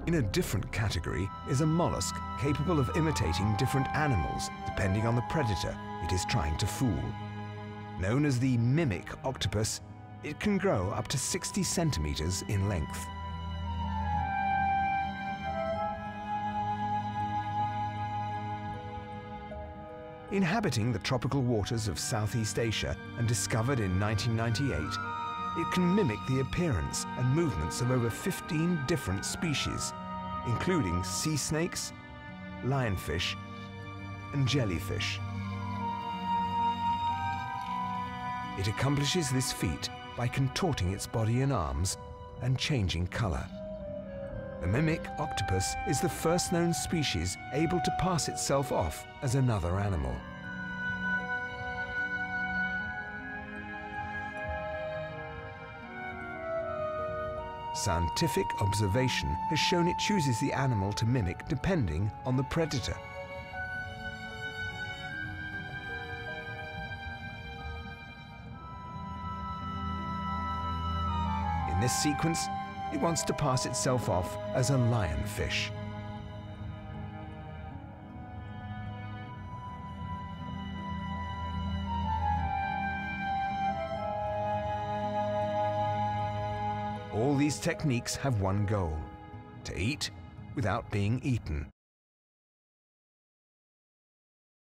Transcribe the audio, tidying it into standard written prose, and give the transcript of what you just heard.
In a different category is a mollusk capable of imitating different animals depending on the predator it is trying to fool. Known as the mimic octopus, it can grow up to 60 centimeters in length. Inhabiting the tropical waters of Southeast Asia and discovered in 1998, it can mimic the appearance and movements of over 15 different species, including sea snakes, lionfish, and jellyfish. It accomplishes this feat by contorting its body and arms and changing color. The mimic octopus is the first known species able to pass itself off as another animal. Scientific observation has shown it chooses the animal to mimic depending on the predator. In this sequence, it wants to pass itself off as a lionfish. All these techniques have one goal: to eat without being eaten.